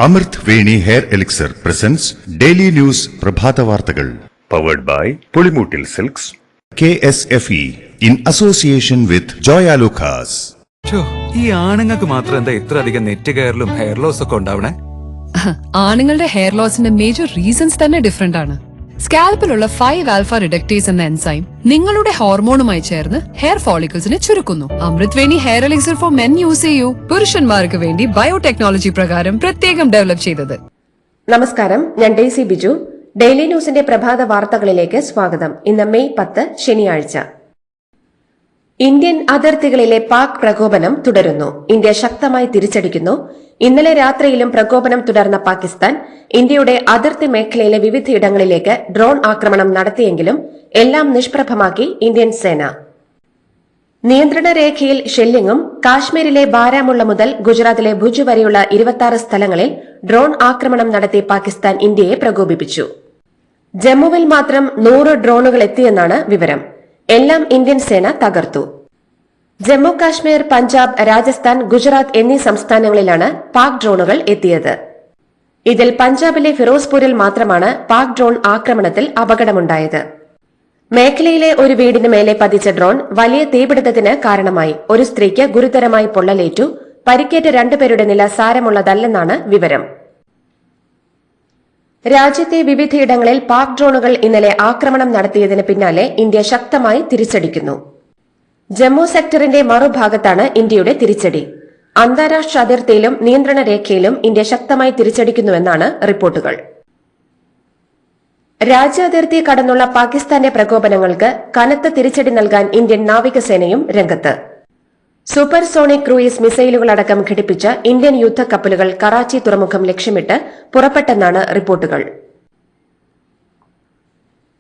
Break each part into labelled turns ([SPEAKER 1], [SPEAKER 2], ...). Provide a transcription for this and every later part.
[SPEAKER 1] അമൃത് Veni hair elixir presents daily news പ്രഭാത വാർത്തകൾ powered by Pulimoottil silks KSFE in association with Joya Lucas.
[SPEAKER 2] ഈ ആണുങ്ങൾക്ക് മാത്രം എന്താ ഇത്ര അധികം നെറ്റ് കെയറിലും ഹെയർ ലോസ് ഒക്കെ ഉണ്ടാവണേ?
[SPEAKER 3] ആണുങ്ങളുടെ ഹെയർ ലോസിന്റെ മേജർ റീസൺസ് തന്നെ ഡിഫറെന്റ് ആണ്. സ്കാൽപ്പിലുള്ള 5 ആൽഫ റിഡക്ടേസ് എന്ന എൻസൈം നിങ്ങളുടെ ഹോർമോണുമായി ചേർന്ന് ഹെയർ ഫോളിക്കിൾസിനെ ചുരുക്കുന്നു. Amrut Veni hair elixir for men use ചെയ്യൂ. പുരുഷന്മാർക്ക് വേണ്ടി ബയോടെക്നോളജി പ്രകാരം പ്രത്യേകം ഡെവലപ്പ് ചെയ്തത്.
[SPEAKER 4] നമസ്കാരം, ഞാൻ ഡെയ്സി ബിജു. ഡെയിലി ന്യൂസിന്റെ പ്രഭാത വാർത്തകളിലേക്ക് സ്വാഗതം. ഇന്ന് മെയ് 10 ശനിയാഴ്ച. ഇന്ത്യൻ അതിർത്തികളിലെ പാക് പ്രകോപനം തുടരുന്നു. ഇന്ത്യ ശക്തമായി തിരിച്ചടിക്കുന്നു. ഇന്നലെ രാത്രിയിലും പ്രകോപനം തുടർന്ന പാകിസ്ഥാൻ ഇന്ത്യയുടെ അതിർത്തി മേഖലയിലെ വിവിധയിടങ്ങളിലേക്ക് ഡ്രോൺ ആക്രമണം നടത്തിയെങ്കിലും എല്ലാം നിഷ്പ്രഭമാക്കി ഇന്ത്യൻ സേന. നിയന്ത്രണ രേഖയിൽ ഷെല്ലിങ്ങും കാശ്മീരിലെ ബാരാമുള്ള മുതൽ ഗുജറാത്തിലെ ഭുജ് വരെയുള്ള 26 സ്ഥലങ്ങളിൽ ഡ്രോൺ ആക്രമണം നടത്തി പാകിസ്ഥാൻ ഇന്ത്യയെ പ്രകോപിപ്പിച്ചു. ജമ്മുവിൽ മാത്രം 100 ഡ്രോണുകൾ എത്തിയെന്നാണ് വിവരം. എല്ലാം ഇന്ത്യൻ സേന തകർത്തു. ജമ്മു കാശ്മീർ, പഞ്ചാബ്, രാജസ്ഥാൻ, ഗുജറാത്ത് എന്നീ സംസ്ഥാനങ്ങളിലാണ് പാക് ഡ്രോണുകൾ എത്തിയത്. ഇതിൽ പഞ്ചാബിലെ ഫിറോസ്പൂരിൽ മാത്രമാണ് പാക് ഡ്രോൺ ആക്രമണത്തിൽ അപകടമുണ്ടായത്. മേഖലയിലെ ഒരു വീടിന് മേലെ പതിച്ച ഡ്രോൺ വലിയ തീപിടുത്തത്തിന് കാരണമായി. ഒരു സ്ത്രീക്ക് ഗുരുതരമായി പൊള്ളലേറ്റു. പരിക്കേറ്റ 2 പേരുടെ നില സാരമുള്ളതല്ലെന്നാണ് വിവരം. രാജ്യത്തെ വിവിധയിടങ്ങളിൽ പാക് ഡ്രോണുകൾ ഇന്നലെ ആക്രമണം നടത്തിയതിന് പിന്നാലെ ഇന്ത്യ ശക്തമായി തിരിച്ചടിക്കുന്നു. ജമ്മു സെക്ടറിന്റെ മറുഭാഗത്താണ് ഇന്ത്യയുടെ തിരിച്ചടി. അന്താരാഷ്ട്ര അതിർത്തിയിലും നിയന്ത്രണ രേഖയിലും ഇന്ത്യ ശക്തമായി തിരിച്ചടിക്കുന്നുവെന്നാണ് റിപ്പോർട്ടുകൾ. രാജ്യാതിർത്തി കടന്നുള്ള പാകിസ്ഥാന്റെ പ്രകോപനങ്ങൾക്ക് കനത്ത തിരിച്ചടി നൽകാൻ ഇന്ത്യൻ നാവികസേനയും രംഗത്ത്. സൂപ്പർസോണിക് ക്രൂയിസ് മിസൈലുകളടക്കം ഘടിപ്പിച്ച ഇന്ത്യൻ യുദ്ധക്കപ്പലുകൾ കറാച്ചി തുറമുഖം ലക്ഷ്യമിട്ട് പുറപ്പെട്ടെന്നാണ് റിപ്പോർട്ടുകൾ.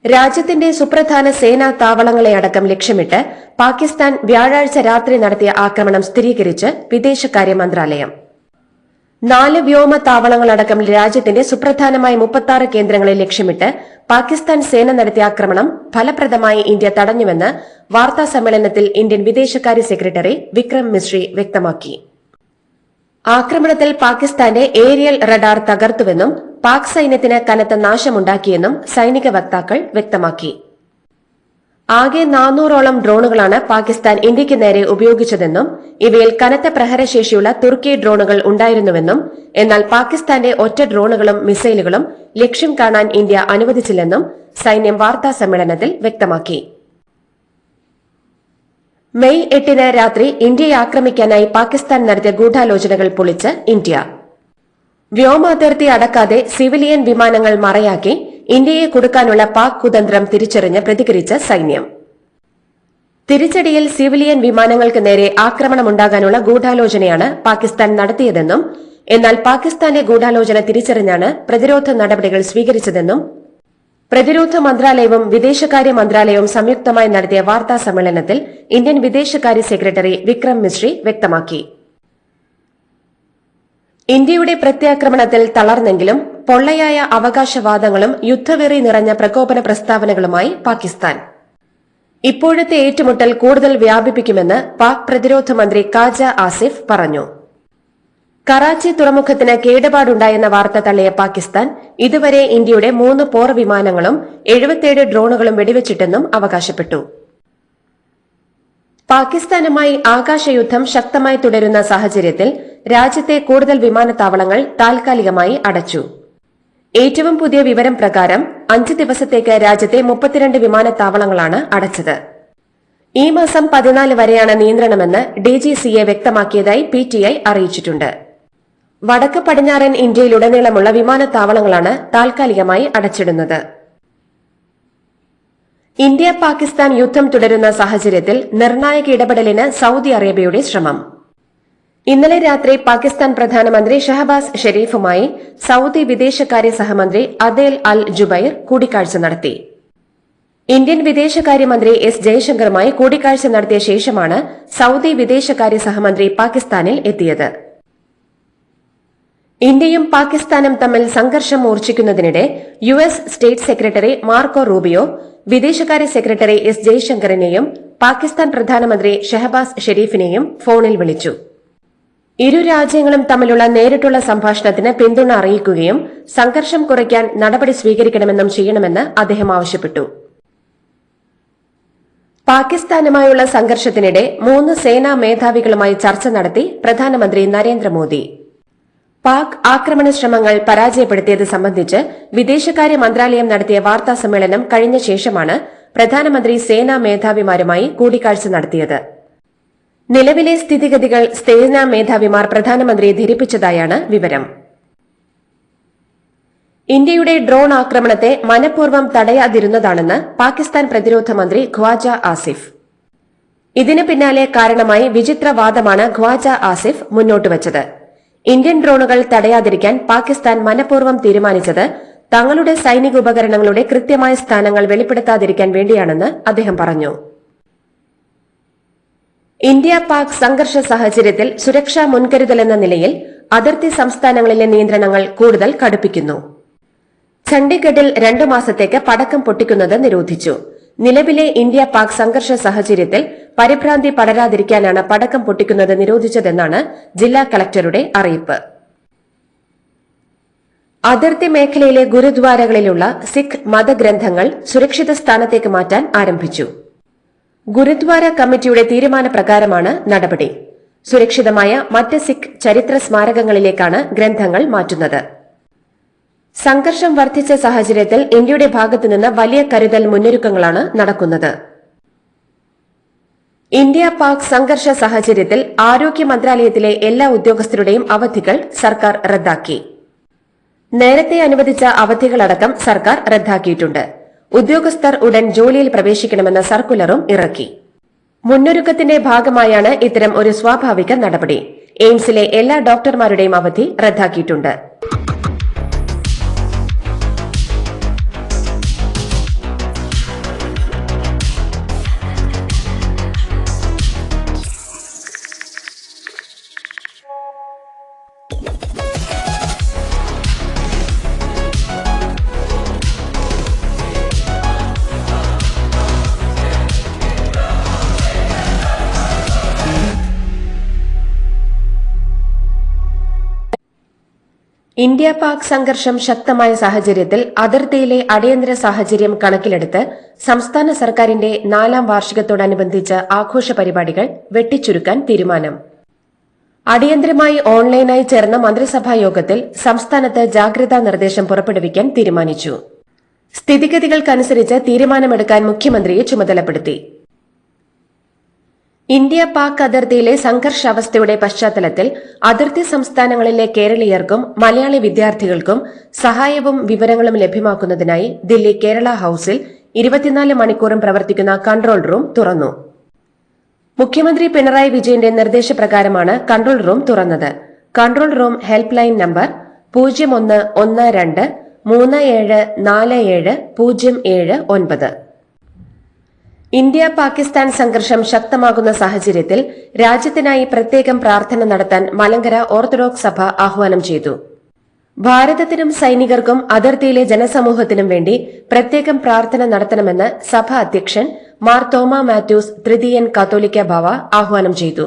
[SPEAKER 4] രാജ്യത്തിന്റെ സുപ്രധാന സേനാ താവളങ്ങളെ അടക്കം ലക്ഷ്യമിട്ട് പാകിസ്ഥാൻ വ്യാഴാഴ്ച രാത്രി നടത്തിയ ആക്രമണം സ്ഥിരീകരിച്ച് വിദേശകാര്യ മന്ത്രാലയം. 4 വ്യോമ താവളങ്ങളടക്കം രാജ്യത്തിന്റെ സുപ്രധാനമായ 36 കേന്ദ്രങ്ങളെ ലക്ഷ്യമിട്ട് പാകിസ്ഥാൻ സേന നടത്തിയ ആക്രമണം ഫലപ്രദമായി ഇന്ത്യ തടഞ്ഞുവെന്ന് വാർത്താ സമ്മേളനത്തിൽ ഇന്ത്യൻ വിദേശകാര്യ സെക്രട്ടറി വിക്രം മിശ്രി വ്യക്തമാക്കി. ആക്രമണത്തിൽ പാകിസ്ഥാന്റെ ഏരിയൽ റഡാർ തകർത്തുവെന്നും പാക് സൈന്യത്തിന് കനത്ത നാശമുണ്ടാക്കിയെന്നും സൈനിക വക്താക്കൾ വ്യക്തമാക്കി. ആകെ 400ഓളം ഡ്രോണുകളാണ് പാകിസ്ഥാൻ ഇന്ത്യയ്ക്ക് നേരെ ഉപയോഗിച്ചതെന്നും ഇവയിൽ കനത്ത പ്രഹരശേഷിയുള്ള തുർക്കി ഡ്രോണുകൾ ഉണ്ടായിരുന്നുവെന്നും എന്നാൽ പാകിസ്ഥാന്റെ ഒറ്റ ഡ്രോണുകളും മിസൈലുകളും ലക്ഷ്യം കാണാൻ ഇന്ത്യ അനുവദിച്ചില്ലെന്നും സൈന്യം വാർത്താ സമ്മേളനത്തിൽ വ്യക്തമാക്കി. മെയ് 8 രാത്രി ഇന്ത്യയെ ആക്രമിക്കാനായി പാകിസ്ഥാൻ നടത്തിയ ഗൂഢാലോചനകൾ പൊളിച്ച് ഇന്ത്യ. വ്യോമാതിർത്തി അടക്കാതെ സിവിലിയൻ വിമാനങ്ങൾ മറയാക്കി ഇന്ത്യയെ കുടുക്കാനുള്ള പാക് കുതന്ത്രം തിരിച്ചറിഞ്ഞ് പ്രതികരിച്ച സൈന്യം. തിരിച്ചടിയിൽ സിവിലിയൻ വിമാനങ്ങൾക്ക് നേരെ ആക്രമണമുണ്ടാകാനുള്ള ഗൂഢാലോചനയാണ് പാകിസ്ഥാൻ നടത്തിയതെന്നും എന്നാൽ പാകിസ്ഥാന്റെ ഗൂഢാലോചന തിരിച്ചറിഞ്ഞാണ് പ്രതിരോധ നടപടികൾ സ്വീകരിച്ചതെന്നും പ്രതിരോധ മന്ത്രാലയവും വിദേശകാര്യ മന്ത്രാലയവും സംയുക്തമായി നടത്തിയ വാർത്താ സമ്മേളനത്തിൽ ഇന്ത്യൻ വിദേശകാര്യ സെക്രട്ടറി വിക്രം മിശ്രി വ്യക്തമാക്കി. ഇന്ത്യയുടെ പ്രത്യാക്രമണത്തിൽ തളർന്നെങ്കിലും പൊള്ളയായ അവകാശവാദങ്ങളും യുദ്ധവെറി നിറഞ്ഞ പ്രകോപന പ്രസ്താവനകളുമായി പാകിസ്ഥാൻ. ഇപ്പോഴത്തെ ഏറ്റുമുട്ടൽ കൂടുതൽ വ്യാപിപ്പിക്കുമെന്ന് പാക് പ്രതിരോധ മന്ത്രി ഖാജ ആസിഫ് പറഞ്ഞു. കറാച്ചി തുറമുഖത്തിന് കേടുപാടുണ്ടായെന്ന വാർത്ത തള്ളിയ പാകിസ്ഥാൻ ഇതുവരെ ഇന്ത്യയുടെ 3 പോർ വിമാനങ്ങളും 77 ഡ്രോണുകളും വെടിവെച്ചിട്ടെന്നും അവകാശപ്പെട്ടു. പാകിസ്ഥാനുമായി ആകാശയുദ്ധം ശക്തമായി തുടരുന്ന സാഹചര്യത്തിൽ രാജ്യത്തെ കൂടുതൽ വിമാനത്താവളങ്ങൾ താൽക്കാലികമായി അടച്ചു. ഏറ്റവും പുതിയ വിവരം പ്രകാരം 5 ദിവസത്തേക്ക് രാജ്യത്തെ 32 വിമാനത്താവളങ്ങളാണ് അടച്ചത്. ഈ മാസം 14 വരെയാണ് നിയന്ത്രണമെന്ന് DGCA വ്യക്തമാക്കിയതായി PTI അറിയിച്ചിട്ടുണ്ട്. വടക്ക് പടിഞ്ഞാറൻ ഇന്ത്യയിലുടനീളമുള്ള വിമാനത്താവളങ്ങളാണ് താൽക്കാലികമായി അടച്ചിടുന്നത്. ഇന്ത്യ പാകിസ്ഥാൻ യുദ്ധം തുടരുന്ന സാഹചര്യത്തിൽ നിർണായക ഇടപെടലിന് സൌദി അറേബ്യയുടെ ശ്രമം. ഇന്നലെ രാത്രി പാകിസ്ഥാൻ പ്രധാനമന്ത്രി ഷഹബാസ് ഷെരീഫുമായി സൌദി വിദേശകാര്യ സഹമന്ത്രി അദേൽ അൽ ജുബൈർ കൂടിക്കാഴ്ച നടത്തി. ഇന്ത്യൻ വിദേശകാര്യമന്ത്രി S ജയശങ്കറുമായി കൂടിക്കാഴ്ച നടത്തിയ ശേഷമാണ് സൌദി വിദേശകാര്യ സഹമന്ത്രി പാകിസ്ഥാനിൽ എത്തിയത്. ഇന്ത്യയും പാകിസ്ഥാനും തമ്മിൽ സംഘർഷം മൂർച്ഛിക്കുന്നതിനിടെ US state secretary Marco Rubio വിദേശകാര്യ സെക്രട്ടറി S ജയശങ്കറിനെയും പാകിസ്ഥാൻ പ്രധാനമന്ത്രി ഷഹബാസ് ഷെരീഫിനെയും ഫോണിൽ വിളിച്ചു. ഇരു രാജ്യങ്ങളും തമ്മിലുള്ള നേരിട്ടുള്ള സംഭാഷണത്തിന് പിന്തുണ അറിയിക്കുകയും സംഘർഷം കുറയ്ക്കാൻ നടപടി സ്വീകരിക്കണമെന്നും ചെയ്യണമെന്ന് അദ്ദേഹം ആവശ്യപ്പെട്ടു. പാകിസ്ഥാനുമായുള്ള സംഘർഷത്തിനിടെ 3 സേനാ മേധാവികളുമായി ചർച്ച നടത്തി പ്രധാനമന്ത്രി നരേന്ദ്രമോദി. പാക് ആക്രമണ ശ്രമങ്ങൾ പരാജയപ്പെടുത്തിയത് സംബന്ധിച്ച് വിദേശകാര്യ മന്ത്രാലയം നടത്തിയ വാർത്താ സമ്മേളനം കഴിഞ്ഞ ശേഷമാണ് പ്രധാനമന്ത്രി സേനാ മേധാവിമാരുമായി കൂടിക്കാഴ്ച നടത്തിയത്. നിലവിലെ സ്ഥിതിഗതികൾ സേനാ മേധാവിമാർ പ്രധാനമന്ത്രിയെ ധരിപ്പിച്ചതായാണ് വിവരം. ഇന്ത്യയുടെ ഡ്രോൺ ആക്രമണത്തെ മനഃപൂർവ്വം തടയാതിരുന്നതാണെന്ന് പാകിസ്ഥാൻ പ്രതിരോധ മന്ത്രി ഖ്വാജ ആസിഫ്. ഇതിന് പിന്നാലെ കാരണമായി വിചിത്രവാദമാണ് ഖ്വാജ ആസിഫ് മുന്നോട്ടുവച്ചത്. ഇന്ത്യൻ ഡ്രോണുകൾ തടയാതിരിക്കാൻ പാകിസ്ഥാൻ മനഃപൂർവ്വം തീരുമാനിച്ചത് തങ്ങളുടെ സൈനിക ഉപകരണങ്ങളുടെ കൃത്യമായ സ്ഥാനങ്ങൾ വെളിപ്പെടുത്താതിരിക്കാൻ വേണ്ടിയാണെന്ന് അദ്ദേഹം പറഞ്ഞു. ഇന്ത്യ പാക് സംഘർഷ സാഹചര്യത്തിൽ സുരക്ഷാ മുൻകരുതലെന്ന നിലയിൽ അതിർത്തി സംസ്ഥാനങ്ങളിലെ നിയന്ത്രണങ്ങൾ കൂടുതൽ കടുപ്പിക്കുന്നു. ചണ്ഡിഗഡിൽ 2 മാസത്തേക്ക് പടക്കം പൊട്ടിക്കുന്നത് നിരോധിച്ചു. നിലവിലെ ഇന്ത്യ പാക് സംഘർഷ സാഹചര്യത്തിൽ പരിഭ്രാന്തി പടരാതിരിക്കാനാണ് പടക്കം പൊട്ടിക്കുന്നത് നിരോധിച്ചതെന്നാണ് ജില്ലാ കളക്ടറുടെ അറിയിപ്പ്. അതിർത്തി മേഖലയിലെ ഗുരുദ്വാരകളിലുള്ള സിഖ് മതഗ്രന്ഥങ്ങൾ സുരക്ഷിത സ്ഥാനത്തേക്ക് മാറ്റാൻ ആരംഭിച്ചു. ഗുരുദ്വാര കമ്മിറ്റിയുടെ തീരുമാനപ്രകാരമാണ് നടപടി. സുരക്ഷിതമായ മറ്റ് സിഖ് ചരിത്ര സ്മാരകങ്ങളിലേക്കാണ് ഗ്രന്ഥങ്ങൾ മാറ്റുന്നത്. സംഘർഷം വർദ്ധിച്ച സാഹചര്യത്തിൽ ഇന്ത്യയുടെ ഭാഗത്തുനിന്ന് വലിയ കരുതൽ മുന്നൊരുക്കങ്ങളാണ് നടക്കുന്നത്. ഇന്ത്യ പാക് സംഘർഷ സാഹചര്യത്തിൽ ആരോഗ്യ മന്ത്രാലയത്തിലെ എല്ലാ ഉദ്യോഗസ്ഥരുടെയും അവധികൾ സർക്കാർ റദ്ദാക്കി. നേരത്തെ അനുവദിച്ച അവധികളടക്കം സർക്കാർ റദ്ദാക്കിയിട്ടുണ്ട്. ഉദ്യോഗസ്ഥർ ഉടൻ ജോലിയിൽ പ്രവേശിക്കണമെന്ന സർക്കുലറും ഇറക്കി. മുന്നൊരുക്കത്തിന്റെ ഭാഗമായാണ് ഇത്തരം ഒരു സ്വാഭാവിക നടപടി. എയിംസിലെ എല്ലാ ഡോക്ടർമാരുടെയും അവധി റദ്ദാക്കിയിട്ടുണ്ട്. ഇന്ത്യ പാക് സംഘർഷം ശക്തമായ സാഹചര്യത്തിൽ അതിർത്തിയിലെ അടിയന്തര സാഹചര്യം കണക്കിലെടുത്ത് സംസ്ഥാന സർക്കാരിന്റെ 4ാം വാർഷികത്തോടനുബന്ധിച്ച് ആഘോഷ പരിപാടികൾ വെട്ടിച്ചുരുക്കാൻ തീരുമാനം. അടിയന്തരമായി ഓൺലൈനായി ചേർന്ന മന്ത്രിസഭാ യോഗത്തിൽ സംസ്ഥാനത്ത് ജാഗ്രതാ നിർദ്ദേശം പുറപ്പെടുവിക്കാൻ തീരുമാനിച്ചു. സ്ഥിതിഗതികൾക്കനുസരിച്ച് തീരുമാനമെടുക്കാൻ മുഖ്യമന്ത്രിയെ ചുമതലപ്പെടുത്തി. ഇന്ത്യ പാക് അതിർത്തിയിലെ സംഘർഷാവസ്ഥയുടെ പശ്ചാത്തലത്തിൽ അതിർത്തി സംസ്ഥാനങ്ങളിലെ കേരളീയർക്കും മലയാളി വിദ്യാർത്ഥികൾക്കും സഹായവും വിവരങ്ങളും ലഭ്യമാക്കുന്നതിനായി ദില്ലി കേരള ഹൌസിൽ 24 മണിക്കൂറും പ്രവർത്തിക്കുന്ന കൺട്രോൾ റൂം തുറന്നു. മുഖ്യമന്ത്രി പിണറായി വിജയന്റെ നിർദ്ദേശപ്രകാരമാണ് കൺട്രോൾ റൂം തുറന്നത്. Control room help line number 0112374707. India Pakistan സംഘർഷം ശക്തമാകുന്ന സാഹചര്യത്തിൽ രാജ്യത്തിനായി പ്രത്യേകം പ്രാർത്ഥന നടത്താൻ മലങ്കര ഓർത്തഡോക്സ് സഭ ആഹ്വാനം ചെയ്തു. ഭാരതത്തിനും സൈനികർക്കും അതിർത്തിയിലെ ജനസമൂഹത്തിനും വേണ്ടി പ്രത്യേകം പ്രാർത്ഥന നടത്തണമെന്ന് സഭ അധ്യക്ഷൻ മാർ തോമ മാത്യൂസ് തൃതീയൻ കത്തോലിക്ക ബാവ ആഹ്വാനം ചെയ്തു.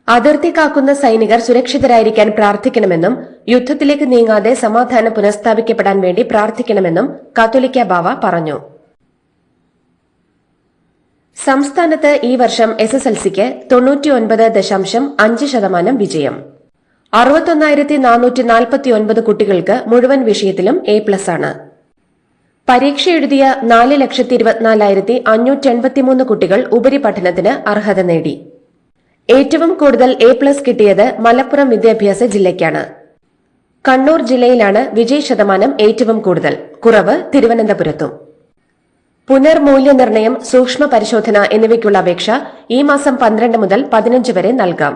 [SPEAKER 4] അതിർത്തി കാക്കുന്ന സൈനികർ സുരക്ഷിതരായിരിക്കാൻ പ്രാർത്ഥിക്കണമെന്നും യുദ്ധത്തിലേക്ക് നീങ്ങാതെ സമാധാനം പുനഃസ്ഥാപിക്കപ്പെടാൻ വേണ്ടി പ്രാർത്ഥിക്കണമെന്നും കത്തോലിക്ക ബാവ പറഞ്ഞു. സംസ്ഥാനത്ത് ഈ വർഷം SSLCക്ക് 99.5% വിജയം. 61,449 കുട്ടികൾക്ക് മുഴുവൻ വിഷയത്തിലും A+ ആണ്. പരീക്ഷ എഴുതിയ 4,24,583 കുട്ടികൾ ഉപരിപഠനത്തിന് അർഹത നേടി. ഏറ്റവും കൂടുതൽ A+ കിട്ടിയത് മലപ്പുറം വിദ്യാഭ്യാസ ജില്ലയ്ക്കാണ്. കണ്ണൂർ ജില്ലയിലാണ് വിജയ ശതമാനം ഏറ്റവും കൂടുതൽ, കുറവ് തിരുവനന്തപുരത്തും. പുനർമൂല്യനിർണ്ണയം, സൂക്ഷ്മ പരിശോധന എന്നിവയ്ക്കുള്ള അപേക്ഷ ഈ മാസം 12 മുതൽ 15 വരെ നൽകാം.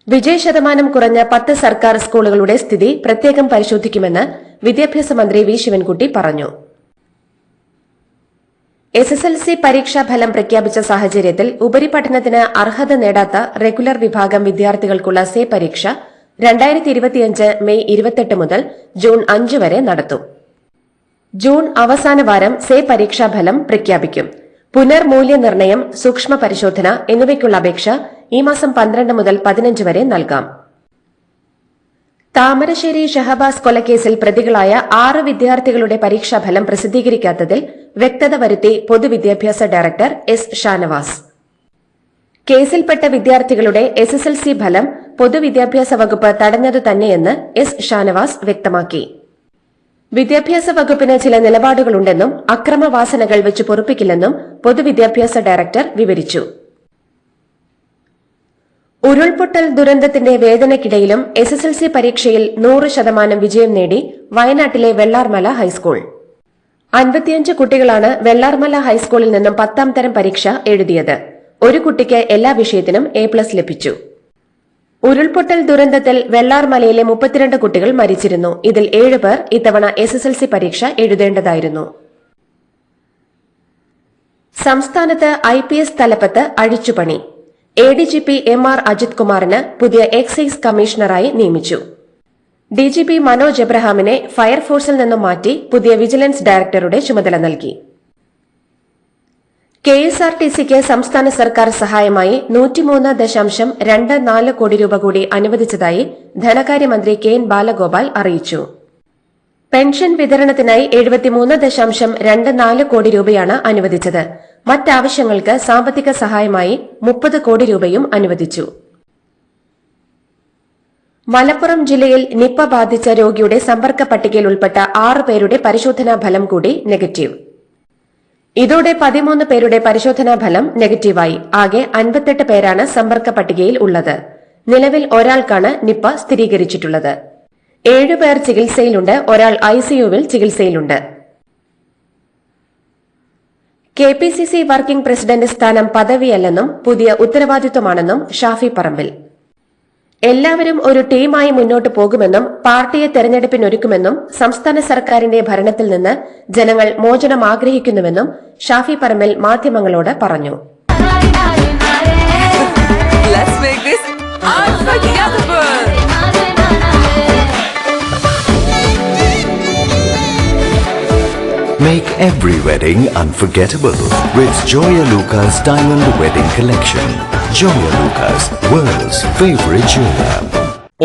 [SPEAKER 4] വിജയശതമാനം കുറഞ്ഞ 10 സർക്കാർ സ്കൂളുകളുടെ സ്ഥിതി പ്രത്യേകം പരിശോധിക്കുമെന്ന് വിദ്യാഭ്യാസ മന്ത്രി വി ശിവൻകുട്ടി പറഞ്ഞു. SSLC പരീക്ഷാഫലം പ്രഖ്യാപിച്ച സാഹചര്യത്തിൽ ഉപരിപഠനത്തിന് അർഹത നേടാത്ത റെഗുലർ വിഭാഗം വിദ്യാർത്ഥികൾക്കുള്ള സേ പരീക്ഷ 2025 മെയ് 28 മുതൽ ജൂൺ 5 വരെ നടത്തും. ജൂൺ അവസാന വാരം സേ പരീക്ഷാഫലം പ്രഖ്യാപിക്കും. പുനർമൂല്യനിർണ്ണയം, സൂക്ഷ്മ പരിശോധന എന്നിവയ്ക്കുള്ള അപേക്ഷ ഈ മാസം 12 മുതൽ 15 വരെ നൽകാം. താമരശ്ശേരി ഷഹബാസ് കൊലക്കേസിൽ പ്രതികളായ 6 വിദ്യാർത്ഥികളുടെ പരീക്ഷാഫലം പ്രസിദ്ധീകരിക്കാത്തതിൽ വ്യക്തത വരുത്തി പൊതുവിദ്യാഭ്യാസ ഡയറക്ടർ എസ് ഷാനവാസ്. കേസിൽപ്പെട്ട വിദ്യാർത്ഥികളുടെ SSLC ഫലം പൊതുവിദ്യാഭ്യാസ വകുപ്പ് തടഞ്ഞതു തന്നെയെന്ന് എസ് ഷാനവാസ് വ്യക്തമാക്കി. വിദ്യാഭ്യാസ വകുപ്പിന് ചില നിലപാടുകളുണ്ടെന്നും അക്രമവാസനകൾ വെച്ച് പൊറുപ്പിക്കില്ലെന്നും പൊതുവിദ്യാഭ്യാസ ഡയറക്ടർ വിവരിച്ചു. ഉരുൾപൊട്ടൽ ദുരന്തത്തിന്റെ വേദനയ്ക്കിടയിലും SSLC പരീക്ഷയിൽ 100% വിജയം നേടി വയനാട്ടിലെ വെള്ളാർമല ഹൈസ്കൂൾ. 55 കുട്ടികളാണ് വെള്ളാർമല ഹൈസ്കൂളിൽ നിന്നും 10ാം തരം പരീക്ഷ എഴുതിയത്. ഒരു കുട്ടിക്ക് എല്ലാ വിഷയത്തിനും A+ ലഭിച്ചു. ഉരുൾപൊട്ടൽ ദുരന്തത്തിൽ വെള്ളാർമലയിലെ 32 കുട്ടികൾ മരിച്ചിരുന്നു. ഇതിൽ 7 പേർ ഇത്തവണ SSLC പരീക്ഷ എഴുതേണ്ടതായിരുന്നു. സംസ്ഥാനത്ത് IPS തലപ്പത്ത് അഴിച്ചുപണി. ADGP MR അജിത് കുമാറിന് പുതിയ എക്സൈസ് കമ്മീഷണറായി നിയമിച്ചു. DGP മനോജ് എബ്രഹാമിനെ ഫയർഫോഴ്സിൽ നിന്നും മാറ്റി പുതിയ വിജിലൻസ് ഡയറക്ടറുടെ ചുമതല നൽകി. KSRTCക്ക് സംസ്ഥാന സർക്കാർ സഹായമായി 103.24 കോടി രൂപ കൂടി അനുവദിച്ചതായി ധനകാര്യമന്ത്രി KN ബാലഗോപാൽ അറിയിച്ചു. പെൻഷൻ വിതരണത്തിനായി 73.24 കോടി രൂപയാണ് അനുവദിച്ചത്. മറ്റാവശ്യങ്ങൾക്ക് സാമ്പത്തിക സഹായമായി 30 കോടി രൂപയും അനുവദിച്ചു. മലപ്പുറം ജില്ലയിൽ നിപ്പ ബാധിച്ച രോഗിയുടെ സമ്പർക്ക പട്ടികയിൽ ഉൾപ്പെട്ട 6 പേരുടെ പരിശോധനാ ഫലം കൂടി നെഗറ്റീവ്. ഇതോടെ 13 പേരുടെ പരിശോധനാ ഫലം നെഗറ്റീവായി. ആകെ 58 പേരാണ് സമ്പർക്ക പട്ടികയിൽ ഉള്ളത്. നിലവിൽ ഒരാൾക്കാണ് നിപ്പ സ്ഥിരീകരിച്ചിട്ടുള്ളത്. 7 പേർ ചികിത്സയിലുണ്ട്. ഒരാൾ ICUവിൽ ചികിത്സയിലുണ്ട്. KPCC വർക്കിംഗ് പ്രസിഡന്റ് സ്ഥാനം പദവിയല്ലെന്നും പുതിയ ഉത്തരവാദിത്വമാണെന്നും ഷാഫി പറമ്പിൽ. എല്ലാവരും ഒരു ടീമായി മുന്നോട്ടു പോകുമെന്നും പാർട്ടിയെ തെരഞ്ഞെടുപ്പിനൊരുക്കുമെന്നും സംസ്ഥാന സർക്കാരിന്റെ ഭരണത്തിൽ നിന്ന് ജനങ്ങൾ മോചനം ആഗ്രഹിക്കുന്നുവെന്നും ഷാഫി പറമ്പിൽ മാധ്യമങ്ങളോട് പറഞ്ഞു.
[SPEAKER 5] Make every wedding unforgettable with Joya Lucas Diamond Wedding Collection. Joya Lucas, world's favorite jeweler.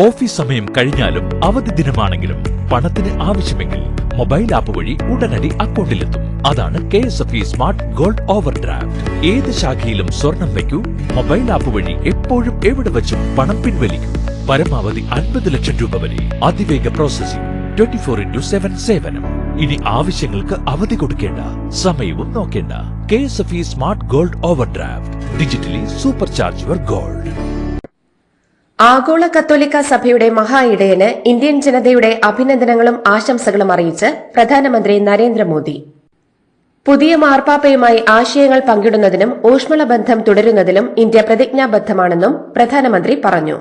[SPEAKER 6] Office സമയം കഴിഞ്ഞാലും അവധി ദിനമാണെങ്കിലും പണത്തിന് ആവശ്യമെങ്കിൽ മൊബൈൽ ആപ്പ് വഴി ഉടനടി അക്കൗണ്ടിലെത്തും. അതാണ് KSFE smart gold over draft. ഏത് ശാഖയിലും സ്വർണം വയ്ക്കൂ. മൊബൈൽ ആപ്പ് വഴി എപ്പോഴും എവിടെ വെച്ചും പണം പിൻവലിക്കൂ. പരമാവധി 50 ലക്ഷം രൂപ വരെ. അതിവേഗ പ്രോസസിംഗ്. 24/7 സേവനം. ഇനി ആവശ്യങ്ങൾക്ക് അവധി കൊടുക്കേണ്ട, സമയവും നോക്കേണ്ട. KSFE smart gold over draft. Digitally super charge your gold.
[SPEAKER 4] ആഗോള കത്തോലിക്ക സഭയുടെ മഹാ ഇടയന് ഇന്ത്യൻ ജനതയുടെ അഭിനന്ദനങ്ങളും ആശംസകളും അറിയിച്ച് പ്രധാനമന്ത്രി നരേന്ദ്രമോദി. പുതിയ മാർപ്പാപ്പയുമായി ആശയങ്ങൾ പങ്കിടുന്നതിനും ഊഷ്മള ബന്ധം തുടരുന്നതിലും ഇന്ത്യ പ്രതിജ്ഞാബദ്ധമാണെന്നും പ്രധാനമന്ത്രി പറഞ്ഞു.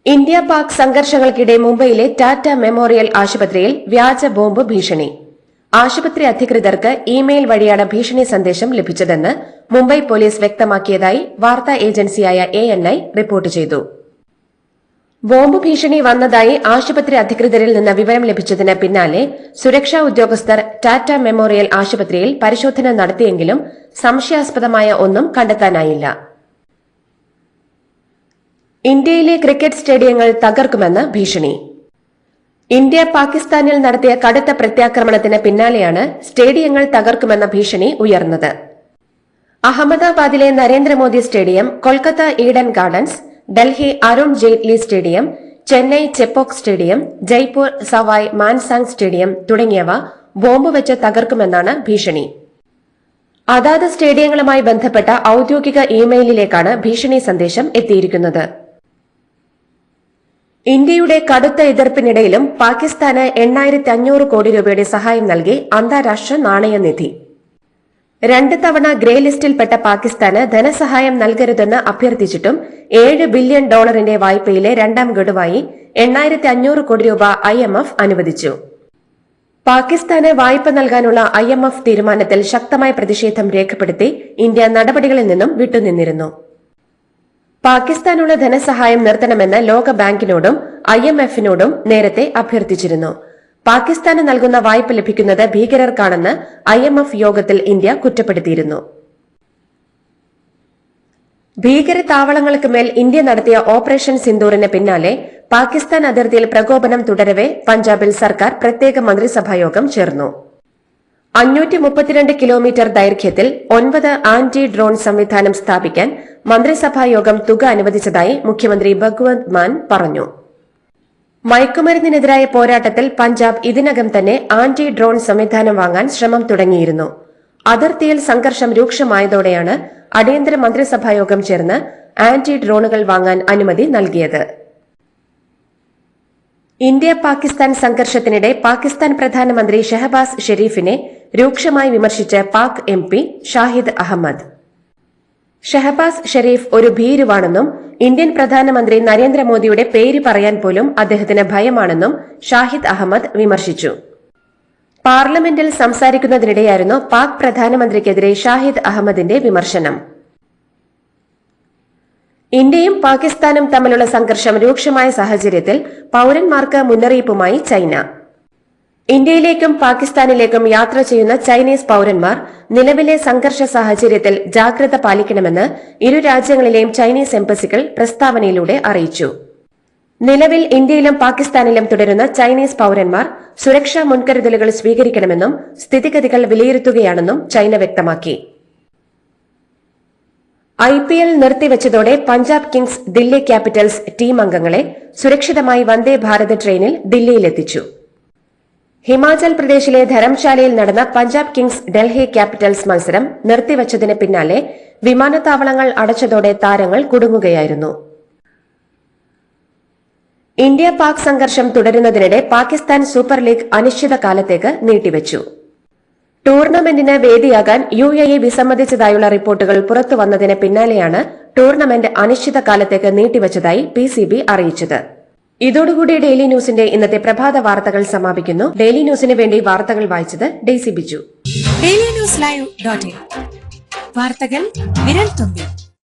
[SPEAKER 4] ഇന്ത്യ പാക് സംഘർഷങ്ങൾക്കിടെ മുംബൈയിലെ ടാറ്റ മെമ്മോറിയൽ ആശുപത്രിയിൽ വ്യാജ ബോംബ് ഭീഷണി. ആശുപത്രി അധികൃതർക്ക് ഇമെയിൽ വഴിയാണ് ഭീഷണി സന്ദേശം ലഭിച്ചതെന്ന് മുംബൈ പോലീസ് വ്യക്തമാക്കിയതായി വാർത്താ ഏജൻസിയായ ANI റിപ്പോർട്ട് ചെയ്തു. ബോംബ് ഭീഷണി വന്നതായി ആശുപത്രി അധികൃതരിൽ നിന്ന് വിവരം ലഭിച്ചതിന് പിന്നാലെ സുരക്ഷാ ഉദ്യോഗസ്ഥർ ടാറ്റ മെമ്മോറിയൽ ആശുപത്രിയിൽ പരിശോധന നടത്തിയെങ്കിലും സംശയാസ്പദമായ ഒന്നും കണ്ടെത്താനായില്ല. ഇന്ത്യയിലെ ക്രിക്കറ്റ് സ്റ്റേഡിയങ്ങൾ തകർക്കുമെന്ന് ഭീഷണി. ഇന്ത്യ പാകിസ്ഥാനിൽ നടത്തിയ കടുത്ത പ്രത്യാക്രമണത്തിന് പിന്നാലെയാണ് സ്റ്റേഡിയങ്ങൾ തകർക്കുമെന്ന ഭീഷണി ഉയർന്നത്. അഹമ്മദാബാദിലെ Narendra Modi stadium, Kolkata Eden Gardens, Delhi Arun Jaitley stadium, Chennai Chepauk stadium, Jaipur Sawai Mansingh stadium തുടങ്ങിയവ ബോംബ് വെച്ച് തകർക്കുമെന്നാണ് ഭീഷണി. അതാത് സ്റ്റേഡിയങ്ങളുമായി ബന്ധപ്പെട്ട ഔദ്യോഗിക ഇമെയിലിലേക്കാണ് ഭീഷണി സന്ദേശം എത്തിയിരിക്കുന്നത്. ഇന്ത്യയുടെ കടുത്ത എതിർപ്പിനിടയിലും പാകിസ്ഥാന് 8500 കോടി രൂപയുടെ സഹായം നൽകി അന്താരാഷ്ട്ര നാണയനിധി. 2 തവണ ഗ്രേ ലിസ്റ്റിൽപ്പെട്ട പാകിസ്ഥാന് ധനസഹായം നൽകരുതെന്ന് അഭ്യർത്ഥിച്ചിട്ടും $7 ബില്യൺ വായ്പയിലെ 2ാം ഗഡുവായി 8500 കോടി രൂപ IMF അനുവദിച്ചു. പാകിസ്ഥാന് വായ്പ നൽകാനുള്ള IMF തീരുമാനത്തിൽ ശക്തമായ പ്രതിഷേധം രേഖപ്പെടുത്തി ഇന്ത്യ നടപടികളിൽ നിന്നും വിട്ടുനിന്നിരുന്നു. പാകിസ്ഥാനുള്ള ധനസഹായം നിർത്തണമെന്ന് ലോക ബാങ്കിനോടും IMFനോടും നേരത്തെ അഭ്യർത്ഥിച്ചിരുന്നു. പാകിസ്ഥാന് നൽകുന്ന വായ്പ ലഭിക്കുന്നത് ഭീകരർക്കാണെന്ന് IMF യോഗത്തിൽ ഇന്ത്യ കുറ്റപ്പെടുത്തിയിരുന്നു. ഭീകര താവളങ്ങൾക്ക് മേൽ ഇന്ത്യ നടത്തിയ ഓപ്പറേഷൻ സിന്ദൂറിന് പിന്നാലെ പാകിസ്ഥാൻ അതിർത്തിയിൽ പ്രകോപനം തുടരവെ പഞ്ചാബിൽ സർക്കാർ പ്രത്യേക മന്ത്രിസഭായോഗം ചേർന്നു. 532 കിലോമീറ്റർ ദൈർഘ്യത്തിൽ 9 ആന്റി ഡ്രോൺ സംവിധാനം സ്ഥാപിക്കാൻ മന്ത്രിസഭായോഗം തുക അനുവദിച്ചതായി മുഖ്യമന്ത്രി ഭഗവന്ത് മാൻ പറഞ്ഞു. മയക്കുമരുന്നിനെതിരായ പോരാട്ടത്തിൽ പഞ്ചാബ് ഇതിനകം തന്നെ ആന്റി ഡ്രോൺ സംവിധാനം വാങ്ങാൻ ശ്രമം തുടങ്ങിയിരുന്നു. അതിർത്തിയിൽ സംഘർഷം രൂക്ഷമായതോടെയാണ് അടിയന്തര മന്ത്രിസഭായോഗം ചേർന്ന് ആന്റി ഡ്രോണുകൾ വാങ്ങാൻ അനുമതി നൽകിയത്. ഇന്ത്യ പാകിസ്ഥാൻ സംഘർഷത്തിനിടെ പാകിസ്ഥാൻ പ്രധാനമന്ത്രി ഷഹബാസ് ഷെരീഫിനെ രൂക്ഷമായി വിമർശിച്ച് പാക് MP ഷാഹിദ് അഹമ്മദ്. ഷഹബാസ് ഷെരീഫ് ഒരു ഭീരുവാണെന്നും ഇന്ത്യൻ പ്രധാനമന്ത്രി നരേന്ദ്രമോദിയുടെ പേര് പറയാൻ പോലും അദ്ദേഹത്തിന് ഭയമാണെന്നും ഷാഹിദ് അഹമ്മദ് വിമർശിച്ചു. പാർലമെന്റിൽ സംസാരിക്കുന്നതിനിടെയായിരുന്നു പാക് പ്രധാനമന്ത്രിക്കെതിരെ ഷാഹിദ് അഹമ്മദിന്റെ വിമർശനം. ഇന്ത്യയും പാകിസ്ഥാനും തമ്മിലുള്ള സംഘർഷം രൂക്ഷമായ സാഹചര്യത്തിൽ പൌരന്മാർക്ക് മുന്നറിയിപ്പുമായി ചൈന. ഇന്ത്യയിലേക്കും പാകിസ്ഥാനിലേക്കും യാത്ര ചെയ്യുന്ന ചൈനീസ് പൌരന്മാർ നിലവിലെ സംഘർഷ സാഹചര്യത്തിൽ ജാഗ്രത പാലിക്കണമെന്ന് ഇരു രാജ്യങ്ങളിലെയും ചൈനീസ് എംബസികൾ പ്രസ്താവനയിലൂടെ അറിയിച്ചു. നിലവിൽ ഇന്ത്യയിലും പാകിസ്ഥാനിലും തുടരുന്ന ചൈനീസ് പൌരന്മാർ സുരക്ഷാ മുൻകരുതലുകൾ സ്വീകരിക്കണമെന്നും സ്ഥിതിഗതികൾ വിലയിരുത്തുകയാണെന്നും ചൈന വ്യക്തമാക്കി. IPL നിർത്തിവച്ചതോടെ Punjab Kings Delhi Capitals team അംഗങ്ങളെ സുരക്ഷിതമായി വന്ദേ ഭാരത് ട്രെയിനിൽ ദില്ലിയിലെത്തിച്ചു. ഹിമാചൽ പ്രദേശിലെ ധരംശാലയിൽ നടന്ന പഞ്ചാബ് കിങ്സ് ഡൽഹി ക്യാപിറ്റൽസ് മത്സരം നിർത്തിവച്ചതിന് പിന്നാലെ വിമാനത്താവളങ്ങൾ അടച്ചതോടെ താരങ്ങൾ കുടുങ്ങുകയായിരുന്നു. ഇന്ത്യ പാക് സംഘർഷം തുടരുന്നതിനിടെ പാകിസ്ഥാൻ സൂപ്പർ ലീഗ് അനിശ്ചിതകാലത്തേക്ക് നീട്ടിവച്ചു. ടൂർണമെന്റിന് വേദിയാകാൻ UAE വിസമ്മതിച്ചതായുള്ള റിപ്പോർട്ടുകൾ പുറത്തുവന്നതിന് പിന്നാലെയാണ് ടൂർണമെന്റ് അനിശ്ചിതകാലത്തേക്ക് നീട്ടിവച്ചതായി PCB അറിയിച്ചത്. ഇതോടുകൂടി ഡെയിലി ന്യൂസിന്റെ ഇന്നത്തെ പ്രഭാത വാർത്തകൾ സമാപിക്കുന്നു. ഡെയിലി ന്യൂസിന് വേണ്ടി വാർത്തകൾ വായിച്ചത് ഡെയ്സി ബിജു.
[SPEAKER 7] ഡെയിലി ന്യൂസ് ലൈവ്.in വാർത്തകൾ വിരൽ തുമ്പിൽ.